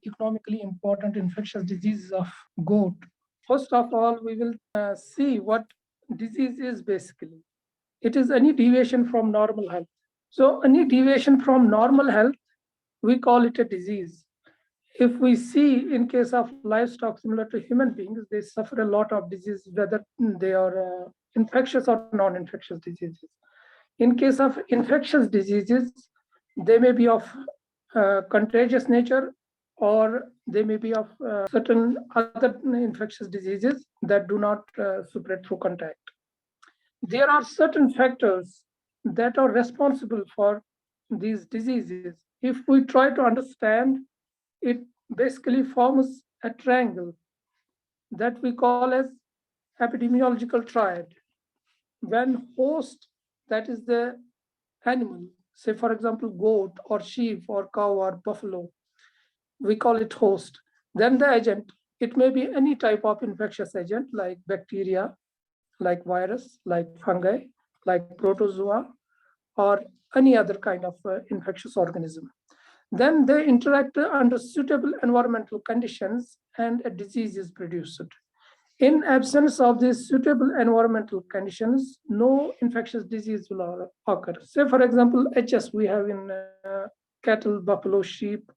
economically important infectious diseases of goat. First of all, we will see what disease is basically. It is any deviation from normal health. So any deviation from normal health, we call it a disease. If we see in case of livestock similar to human beings, they suffer a lot of disease, whether they are infectious or non-infectious diseases. In case of infectious diseases, they may be of contagious nature, or they may be of certain other infectious diseases that do not spread through contact. There are certain factors that are responsible for these diseases. If we try to understand, it basically forms a triangle that we call as epidemiological triad. When host, that is the animal, say for example, goat or sheep or cow or buffalo, we call it host. Then the agent, it may be any type of infectious agent like bacteria, like virus, like fungi, like protozoa, or any other kind of infectious organism. Then they interact under suitable environmental conditions and a disease is produced. In absence of these suitable environmental conditions, no infectious disease will occur. Say, for example, HS we have in cattle, buffalo, sheep.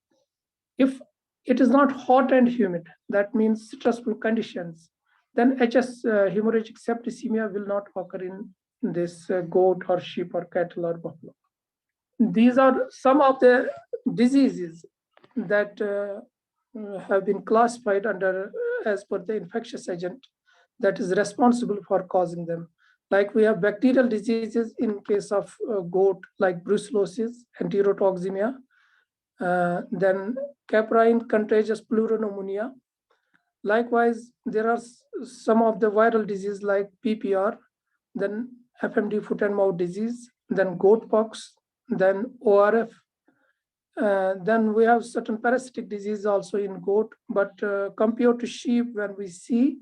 If it is not hot and humid, that means stressful conditions, then HS, hemorrhagic septicaemia, will not occur in this goat or sheep or cattle or buffalo. These are some of the diseases that have been classified under as per the infectious agent that is responsible for causing them. Like we have bacterial diseases in case of goat, like brucellosis, enterotoxemia, then caprine contagious pleuropneumonia. Likewise, there are some of the viral diseases like PPR, then FMD, foot and mouth disease, then goat pox, then ORF. Then we have certain parasitic disease also in goat, but compared to sheep, when we see,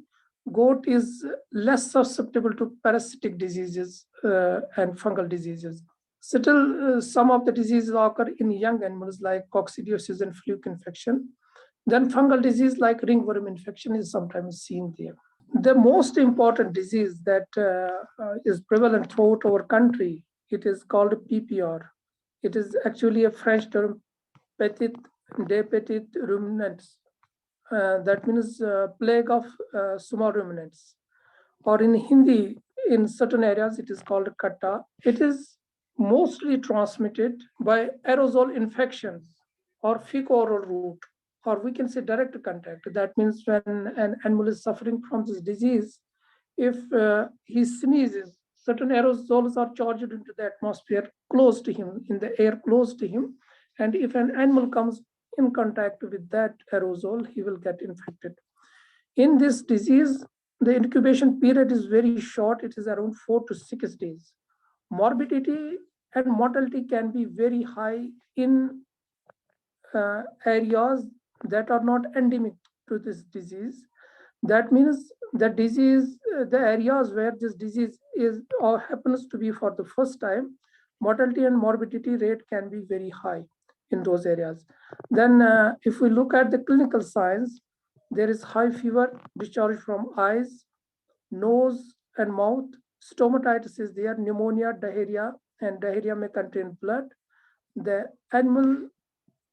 goat is less susceptible to parasitic diseases and fungal diseases. Still, some of the diseases occur in young animals like coccidosis and fluke infection. Then fungal disease like ringworm infection is sometimes seen there. The most important disease that is prevalent throughout our country, it is called PPR. It is actually a French term, petit de petit ruminants. That means plague of small ruminants. Or in Hindi, in certain areas, it is called Kata. It is mostly transmitted by aerosol infections or fecal-oral route, or we can say direct contact. That means when an animal is suffering from this disease, if he sneezes, certain aerosols are charged into the atmosphere close to him, in the air close to him. And if an animal comes in contact with that aerosol, he will get infected. In this disease, the incubation period is very short. It is around 4 to 6 days. Morbidity and mortality can be very high in areas that are not endemic to this disease. That means the disease, the areas where this disease is or happens to be for the first time, mortality and morbidity rate can be very high in those areas. Then if we look at the clinical signs, there is high fever, discharge from eyes, nose and mouth, stomatitis is there, pneumonia, diarrhea, and diarrhea may contain blood. The animal,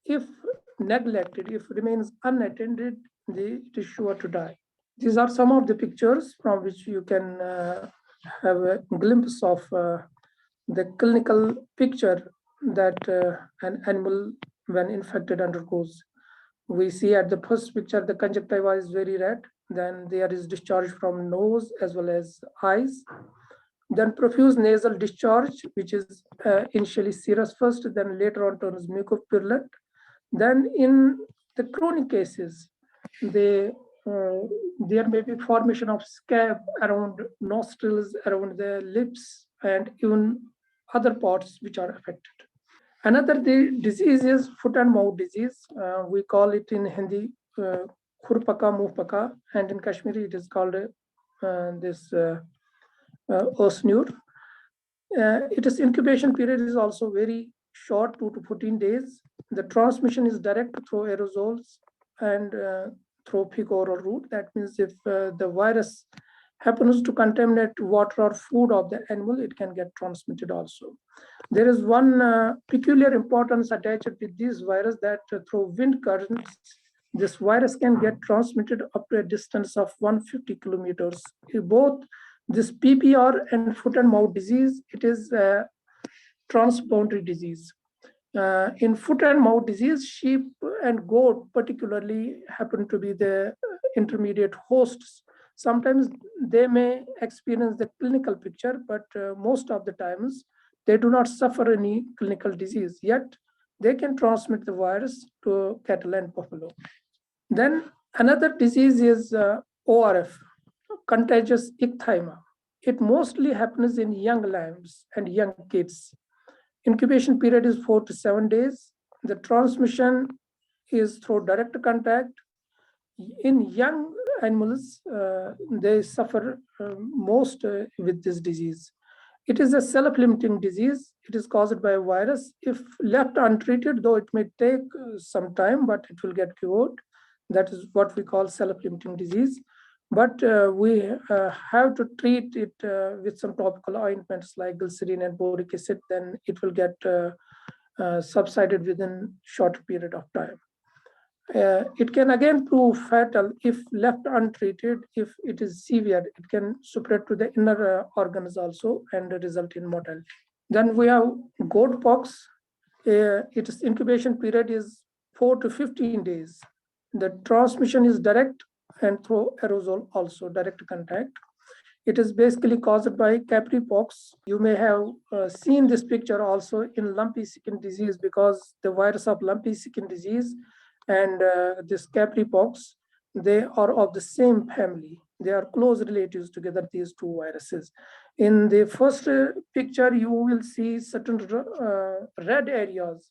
if neglected, if remains unattended, it is sure to die. These are some of the pictures from which you can have a glimpse of the clinical picture that an animal when infected undergoes. We see at the first picture, the conjunctiva is very red. Then there is discharge from nose as well as eyes. Then profuse nasal discharge, which is initially serous first, then later on turns mucopurulent. Then in the chronic cases, there may be formation of scab around nostrils, around the lips, and even other parts which are affected. Another disease is foot and mouth disease. We call it in Hindi khurpaka, muhpaka, and in Kashmiri it is called this osnur. Its incubation period is also very short, 2 to 14 days. The transmission is direct through aerosols. and through fecal route. That means if the virus happens to contaminate water or food of the animal, it can get transmitted also. There is one peculiar importance attached with this virus, that through wind currents, this virus can get transmitted up to a distance of 150 kilometers. Both this PPR and foot and mouth disease, it is a transboundary disease. In foot and mouth disease, sheep and goat particularly happen to be the intermediate hosts. Sometimes they may experience the clinical picture, but most of the times they do not suffer any clinical disease, yet they can transmit the virus to cattle and buffalo. Then another disease is ORF, contagious ichthyma. It mostly happens in young lambs and young kids. Incubation period is 4 to 7 days. The transmission is through direct contact. In young animals, they suffer most with this disease. It is a self-limiting disease. It is caused by a virus. If left untreated, though it may take some time, but it will get cured. That is what we call self-limiting disease. But we have to treat it with some topical ointments like glycerin and boric acid, then it will get subsided within short period of time. It can again prove fatal if left untreated. If it is severe, it can spread to the inner organs also and result in mortality. Then we have goat pox. Its incubation period is 4 to 15 days. The transmission is direct and through aerosol also, direct contact. It is basically caused by capri pox. You may have seen this picture also in lumpy skin disease, because the virus of lumpy skin disease and this capri pox, they are of the same family. They are close relatives together, these two viruses. In the first picture, you will see certain red areas,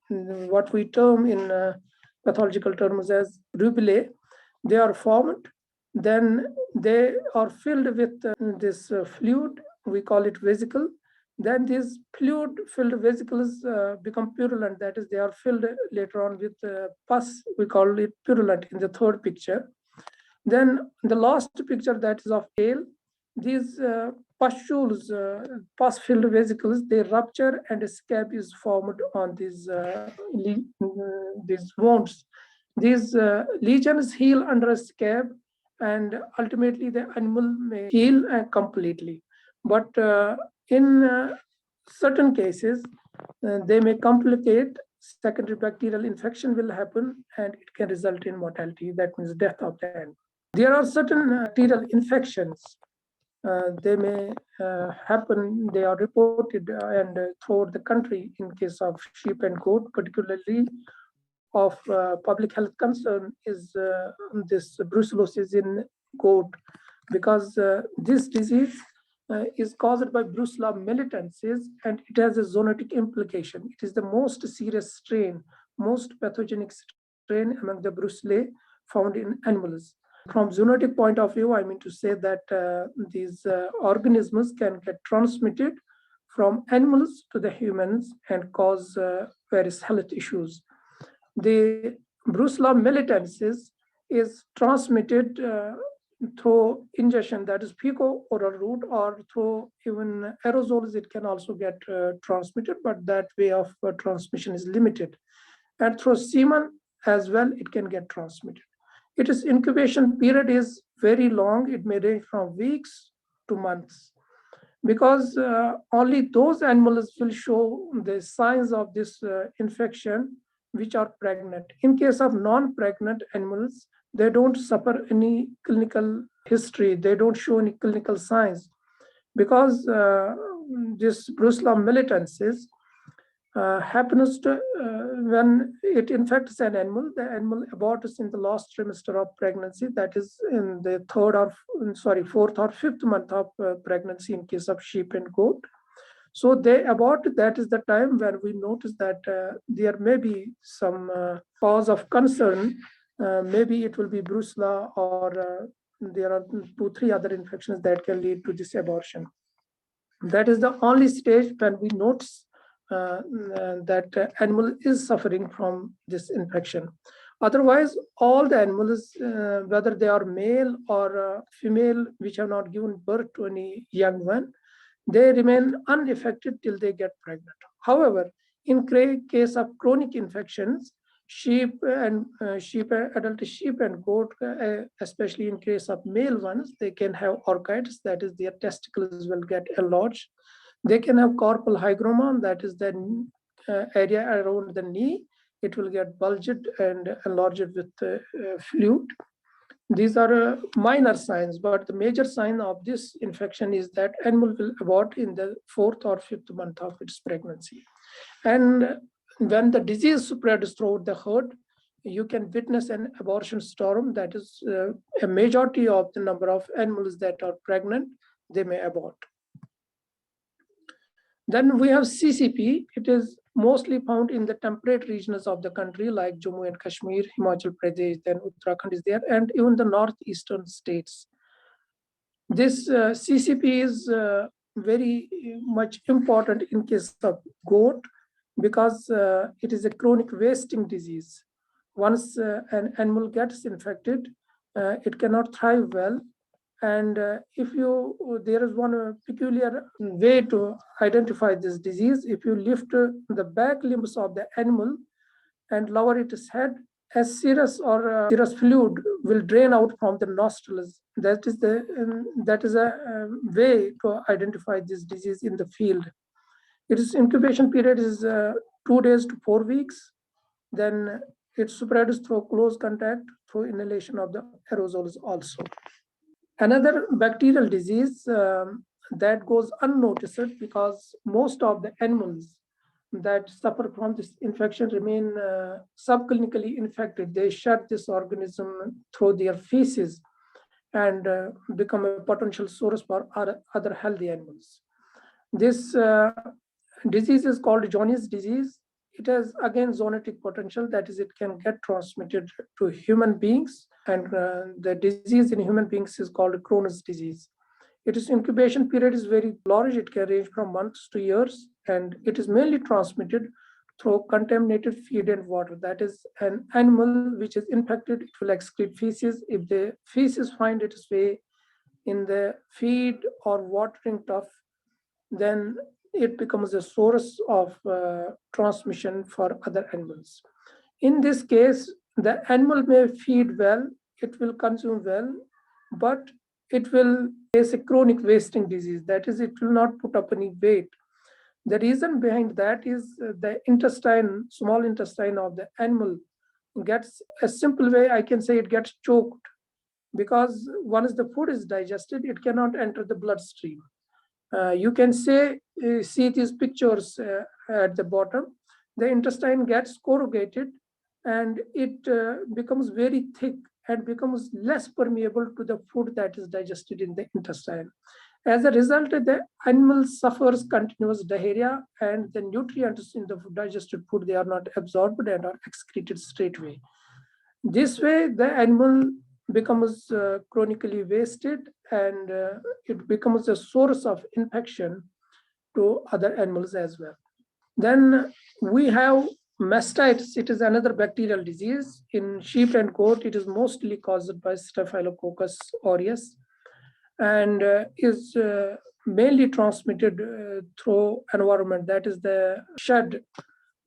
what we term in pathological terms as rubellae. They are formed, then they are filled with this fluid, we call it vesicle. Then these fluid-filled vesicles become purulent, that is, they are filled later on with pus, we call it purulent in the third picture. Then the last picture, that is of tail, these pustules, pus-filled vesicles, they rupture and a scab is formed on these wounds. These lesions heal under a scab, and ultimately the animal may heal completely. But in certain cases, they may complicate. Secondary bacterial infection will happen, and it can result in mortality. That means death of the animal. There are certain bacterial infections. They may happen. They are reported and throughout the country in case of sheep and goat, particularly of public health concern is this brucellosis in goat, because this disease is caused by Brucella militensis, and it has a zoonotic implication. It is the most serious strain, most pathogenic strain among the Brucellae found in animals. From zoonotic point of view, I mean to say that these organisms can get transmitted from animals to the humans and cause various health issues. The Brucella militensis is transmitted through ingestion, that is fecal-oral route, or through even aerosols. It can also get transmitted, but that way of transmission is limited. And through semen as well, it can get transmitted. Its incubation period is very long. It may range from weeks to months, because only those animals will show the signs of this infection which are pregnant. In case of non-pregnant animals, they don't suffer any clinical history. They don't show any clinical signs, because this Brucella militensis happens to when it infects an animal, the animal aborts in the last trimester of pregnancy, that is in the fourth or fifth month of pregnancy in case of sheep and goat. So they abort. That is the time where we notice that there may be some cause of concern. Maybe it will be Brucella, or there are 2-3 other infections that can lead to this abortion. That is the only stage when we notice that animal is suffering from this infection. Otherwise, all the animals, whether they are male or female, which have not given birth to any young one, they remain unaffected till they get pregnant. However, in case of chronic infections, adult sheep and goat, especially in case of male ones, they can have orchids, that is, their testicles will get enlarged. They can have carpal hygroma, that is the area around the knee. It will get bulged and enlarged with fluid. These are minor signs, but the major sign of this infection is that animal will abort in the 4th or 5th month of its pregnancy. And when the disease spreads throughout the herd, you can witness an abortion storm. That is, a majority of the number of animals that are pregnant, they may abort. Then we have CCP. It is mostly found in the temperate regions of the country like Jammu and Kashmir, Himachal Pradesh, then Uttarakhand is there, and even the northeastern states. This CCP is very much important in case of goat because it is a chronic wasting disease. Once an animal gets infected, it cannot thrive well. And there is one peculiar way to identify this disease. If you lift the back limbs of the animal and lower its head, a serous fluid will drain out from the nostrils. That is a way to identify this disease in the field. Its incubation period is 2 days to 4 weeks. Then it spreads through close contact through inhalation of the aerosols also. Another bacterial disease that goes unnoticed because most of the animals that suffer from this infection remain subclinically infected. They shed this organism through their feces and become a potential source for other healthy animals. This disease is called Johne's disease. It has again zoonotic potential, that is, it can get transmitted to human beings, and the disease in human beings is called Crohn's disease. Its incubation period is very large. It can range from months to years, and it is mainly transmitted through contaminated feed and water. That is, an animal which is infected, it will excrete feces. If the feces find its way in the feed or watering trough, then it becomes a source of transmission for other animals. In this case, the animal may feed well, it will consume well, but it will face a chronic wasting disease. That is, it will not put up any weight. The reason behind that is the intestine, small intestine of the animal gets, a simple way I can say, it gets choked, because once the food is digested, it cannot enter the bloodstream. You can see these pictures at the bottom. The intestine gets corrugated and it becomes very thick and becomes less permeable to the food that is digested in the intestine. As a result, the animal suffers continuous diarrhea, and the nutrients in the digested food, they are not absorbed and are excreted straight away. This way, the animal becomes chronically wasted, and it becomes a source of infection to other animals as well. Then we have mastitis. It is another bacterial disease. In sheep and goat, it is mostly caused by Staphylococcus aureus and is mainly transmitted through environment, that is the shed,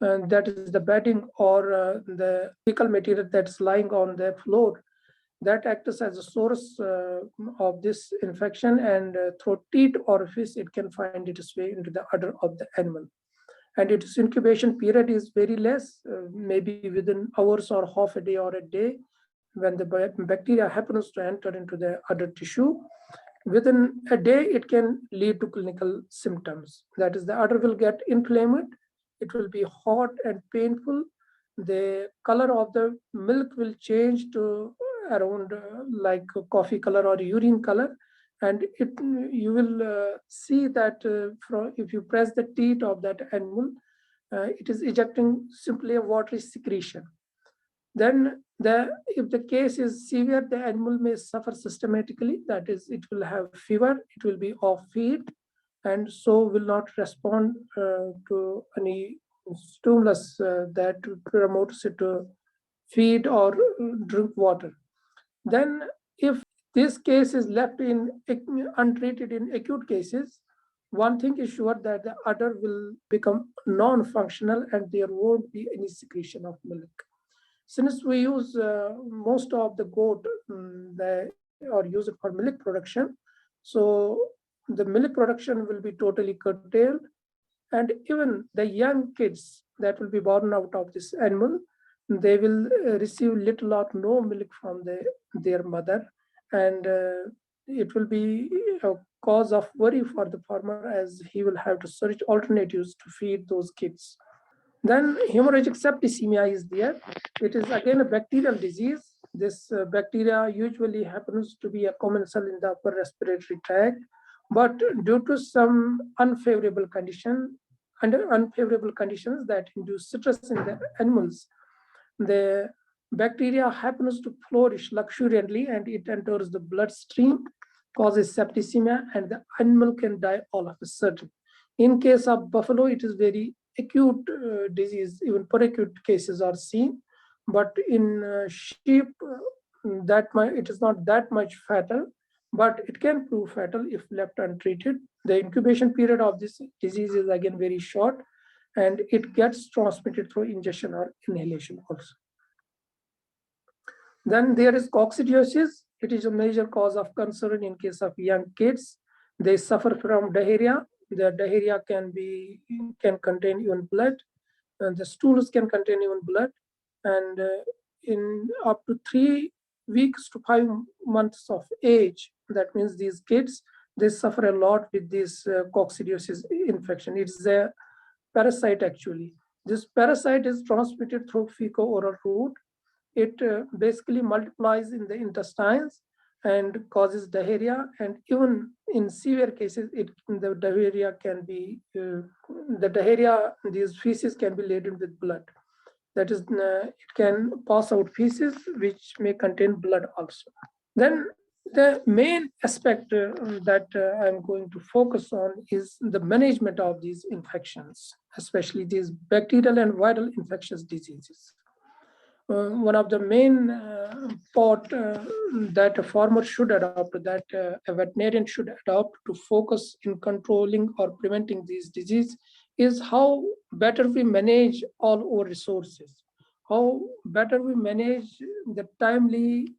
that is the bedding or the fecal material that's lying on the floor, that acts as a source of this infection, and through teat orifice it can find its way into the udder of the animal. And its incubation period is very less, maybe within hours or half a day or a day. When the bacteria happens to enter into the udder tissue, within a day it can lead to clinical symptoms. That is, the udder will get inflamed, it will be hot and painful, the color of the milk will change to around like coffee color or urine color, and you will see that if you press the teat of that animal, it is ejecting simply a watery secretion. Then if the case is severe, the animal may suffer systematically. That is, it will have fever, it will be off feed, and so will not respond to any stimulus that promotes it to feed or drink water. Then if this case is left in untreated in acute cases, one thing is sure that the udder will become non-functional and there won't be any secretion of milk. Since we use most of the goat, they are used for milk production, so the milk production will be totally curtailed, and even the young kids that will be born out of this animal, they will receive little or no milk from their mother, and it will be a cause of worry for the farmer as he will have to search alternatives to feed those kids. Then hemorrhagic septicemia is there. It is again a bacterial disease. This bacteria usually happens to be a commensal in the upper respiratory tract, but due to some unfavorable conditions that induce stress in the animals, the bacteria happens to flourish luxuriantly and it enters the bloodstream, causes septicemia, and the animal can die all of a sudden. In case of buffalo, it is very acute disease, even peracute cases are seen, but in sheep, it is not that much fatal, but it can prove fatal if left untreated. The incubation period of this disease is again very short, and it gets transmitted through ingestion or inhalation also. Then there is coccidosis. It is a major cause of concern in case of young kids. They suffer from diarrhea. The diarrhea can contain even blood, and the stools can contain even blood. And in up to 3 weeks to 5 months of age, that means these kids, they suffer a lot with this coccidiosis infection. It's a parasite actually. This parasite is transmitted through fecal-oral route. It basically multiplies in the intestines and causes diarrhea, and even in severe cases, the diarrhea, these feces can be laden with blood. That is, it can pass out feces which may contain blood also. Then the main aspect that I'm going to focus on is the management of these infections, especially these bacterial and viral infectious diseases. One of the main part that a farmer should adopt, that a veterinarian should adopt to focus in controlling or preventing these diseases is how better we manage all our resources, how better we manage the timely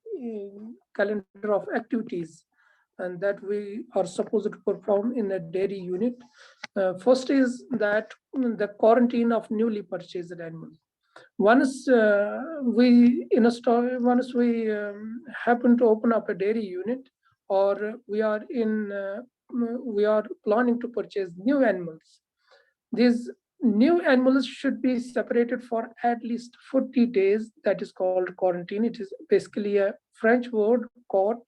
calendar of activities and that we are supposed to perform in a dairy unit. First is that the quarantine of newly purchased animals. Once we happen to open up a dairy unit, or we are planning to purchase new animals, these new animals should be separated for at least 40 days. That is called quarantine. It is basically a French word, quart,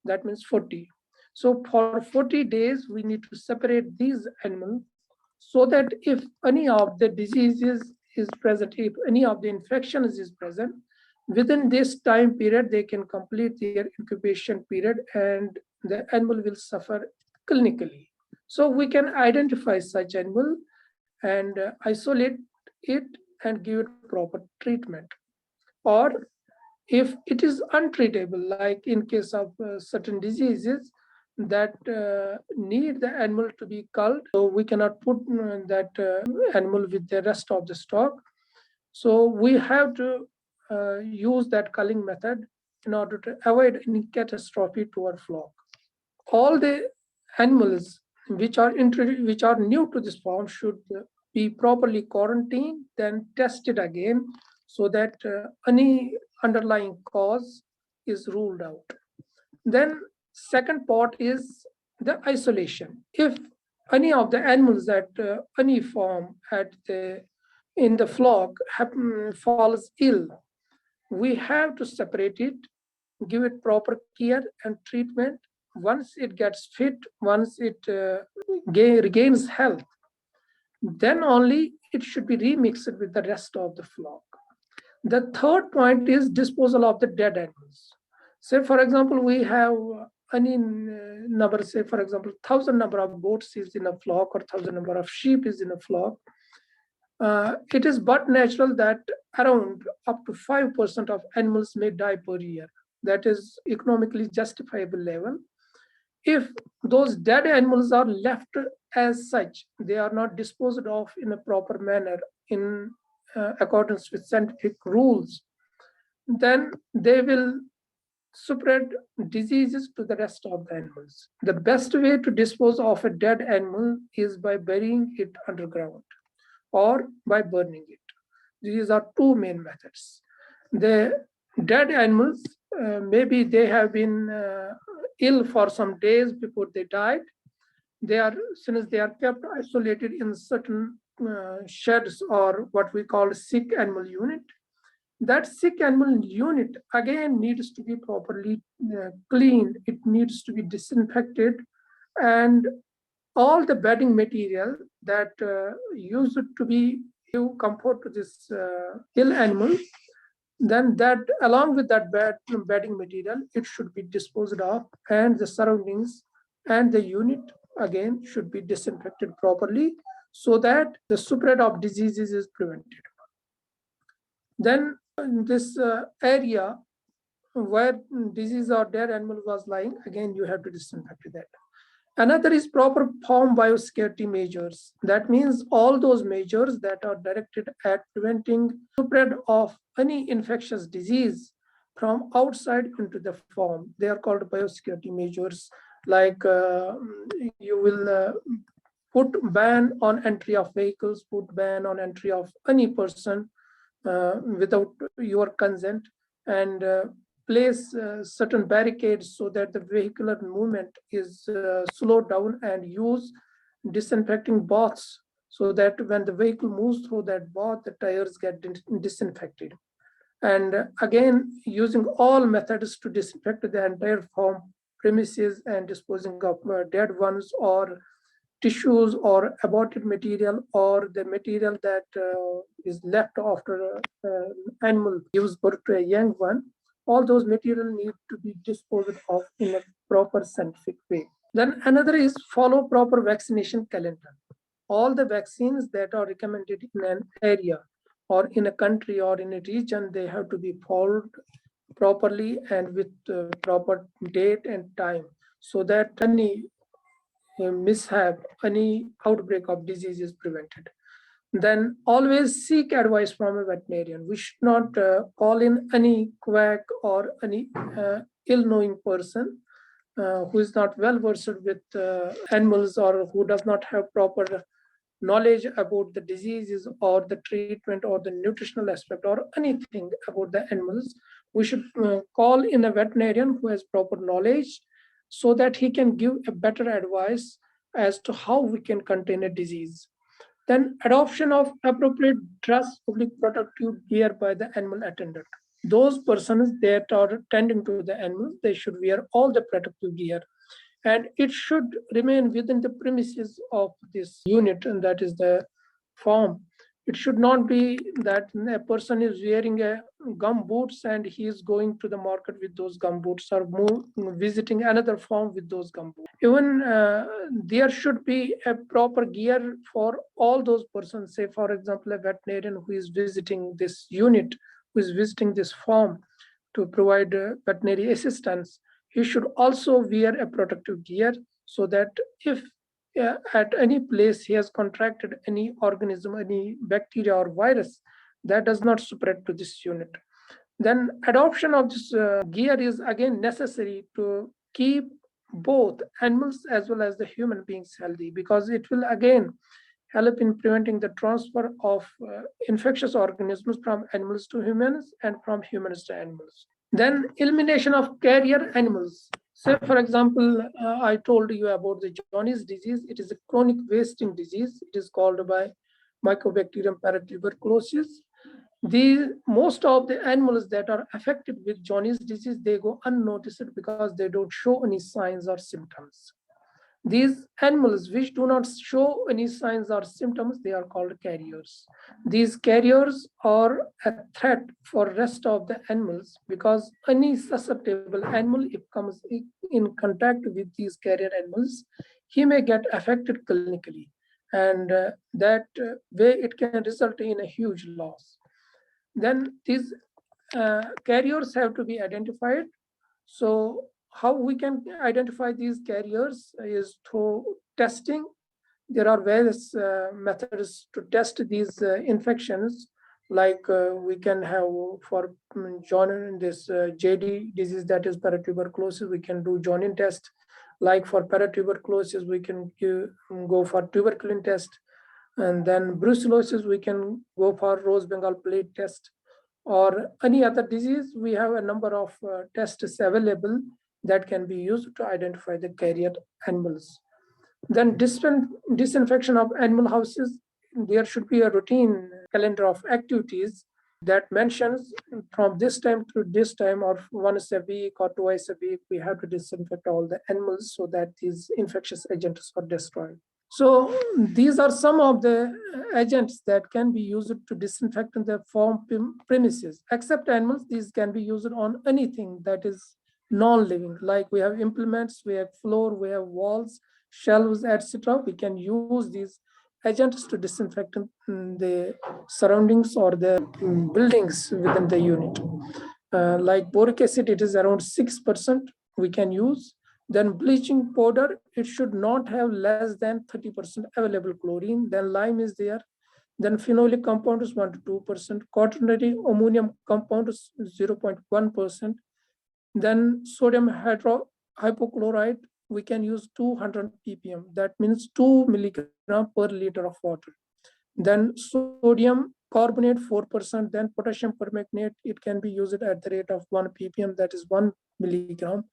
that means 40. So for 40 days, we need to separate these animals so that if any of the diseases is present, if any of the infections is present, within this time period, they can complete their incubation period and the animal will suffer clinically. So we can identify such animal and isolate it and give it proper treatment. Or if it is untreatable, like in case of certain diseases that need the animal to be culled, so we cannot put that animal with the rest of the stock. So we have to use that culling method in order to avoid any catastrophe to our flock. All the animals which are new to this farm should be properly quarantined, then tested again so that any underlying cause is ruled out. Then second part is the isolation. If any of the animals at any farm in the flock falls ill, we have to separate it, give it proper care and treatment. Once it gets fit, once it regains health, then only it should be remixed with the rest of the flock. The third point is disposal of the dead animals. Say, for example, we have any number, say, for example, 1,000 number of goats is in a flock or 1,000 number of sheep is in a flock. It is but natural that around up to 5% of animals may die per year. That is economically justifiable level. If those dead animals are left as such, they are not disposed of in a proper manner in accordance with scientific rules, then they will spread diseases to the rest of the animals. The best way to dispose of a dead animal is by burying it underground or by burning it. These are two main methods. The dead animals, maybe they have been ill for some days before they died. Since they are kept isolated in certain sheds or what we call sick animal unit, that sick animal unit again needs to be properly cleaned. It needs to be disinfected, and all the bedding material that used to be give comfort to this ill animal, then that along with that bedding material, it should be disposed of, and the surroundings and the unit again should be disinfected properly so that the spread of diseases is prevented. Then in this area where disease or dead animal was lying, again you have to disinfect that. Another is proper farm biosecurity measures. That means all those measures that are directed at preventing spread of any infectious disease from outside into the farm. They are called biosecurity measures. Like you will put ban on entry of vehicles, put ban on entry of any person without your consent, and place certain barricades so that the vehicular movement is slowed down, and use disinfecting baths so that when the vehicle moves through that bath, the tires get disinfected. And again, using all methods to disinfect the entire farm premises and disposing of dead ones or tissues or aborted material or the material that is left after animal gives birth to a young one. All those material need to be disposed of in a proper scientific way. Then another is follow proper vaccination calendar. All the vaccines that are recommended in an area or in a country or in a region, they have to be followed properly and with proper date and time so that any mishap, any outbreak of disease is prevented. Then always seek advice from a veterinarian. We should not call in any quack or any ill-knowing person who is not well versed with animals or who does not have proper knowledge about the diseases or the treatment or the nutritional aspect or anything about the animals. We should call in a veterinarian who has proper knowledge so that he can give a better advice as to how we can contain a disease. Then adoption of appropriate dress, public protective gear by the animal attendant. Those persons that are tending to the animals, they should wear all the protective gear, and it should remain within the premises of this unit, and that is the farm. It should not be that a person is wearing a gum boots and he is going to the market with those gum boots or visiting another farm with those gum boots. Even there should be a proper gear for all those persons. Say, for example, a veterinarian who is visiting this unit, who is visiting this farm to provide veterinary assistance, he should also wear a protective gear so that if at any place he has contracted any organism, any bacteria or virus, that does not spread to this unit. Then adoption of this gear is again necessary to keep both animals as well as the human beings healthy, because it will again help in preventing the transfer of infectious organisms from animals to humans and from humans to animals. Then elimination of carrier animals. Say, for example, I told you about the jaundice disease. It is a chronic wasting disease. It is called by Mycobacterium paratuberculosis. Most of the animals that are affected with jaundice disease, they go unnoticed because they don't show any signs or symptoms. These animals which do not show any signs or symptoms, they are called carriers. These carriers are a threat for rest of the animals because any susceptible animal, if comes in contact with these carrier animals, he may get affected clinically. and that way it can result in a huge loss. Then these carriers have to be identified. So how we can identify these carriers is through testing. There are various methods to test these infections, like we can have for joinin this JD disease, that is paratuberculosis, we can do joinin test. Like for paratuberculosis, we can go for tuberculin test. And then brucellosis, we can go for Rose Bengal plate test. Or any other disease, we have a number of tests available that can be used to identify the carrier animals. Then disinfection of animal houses, there should be a routine calendar of activities that mentions from this time to this time, or once a week or twice a week, we have to disinfect all the animals so that these infectious agents are destroyed. So these are some of the agents that can be used to disinfect in the farm premises. Except animals, these can be used on anything that is non-living. Like we have implements, we have floor, we have walls, shelves, etc. We can use these agents to disinfect the surroundings or the buildings within the unit. Like boric acid, it is around 6% we can use. Then bleaching powder, it should not have less than 30% available chlorine. Then lime is there. Then phenolic compound is 1 to 2%. Quaternary ammonium compound is 0.1%. Then sodium hypochlorite, we can use 200 ppm. That means 2 milligram per liter of water. Then sodium carbonate 4%. Then potassium permanganate, it can be used at the rate of 1 ppm, that is 1 milligram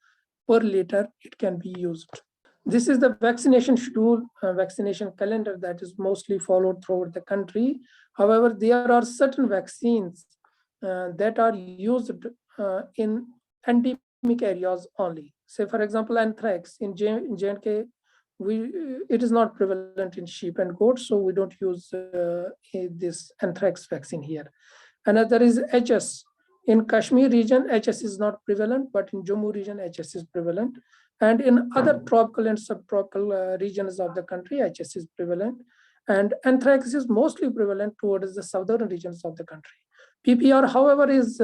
per liter it can be used. This is the vaccination schedule, vaccination calendar that is mostly followed throughout the country. However, there are certain vaccines that are used in endemic areas only. Say, for example, anthrax in J&K, it is not prevalent in sheep and goats, so we don't use this anthrax vaccine here. Another is HS. In Kashmir region, HS is not prevalent, but in Jammu region, HS is prevalent. And in other tropical and subtropical regions of the country, HS is prevalent. And anthrax is mostly prevalent towards the southern regions of the country. PPR, however, is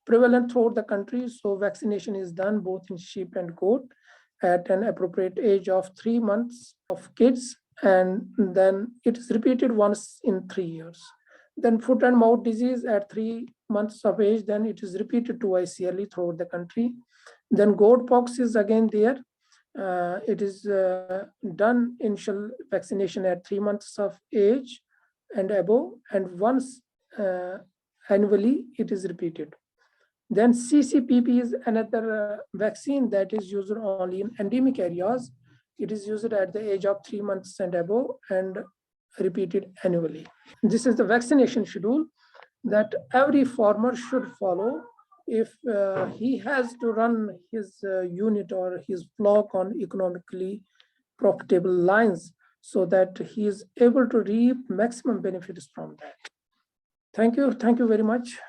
prevalent throughout the country. So vaccination is done both in sheep and goat at an appropriate age of 3 months of kids. And then it is repeated once in 3 years. Then foot and mouth disease at 3 months of age, then it is repeated twice yearly throughout the country. Then goat pox is again there. It is done initial vaccination at 3 months of age and above, and once annually it is repeated. Then CCPP is another vaccine that is used only in endemic areas. It is used at the age of 3 months and above and repeated annually. This is the vaccination schedule that every farmer should follow if he has to run his unit or his flock on economically profitable lines, so that he is able to reap maximum benefits from that. Thank you very much.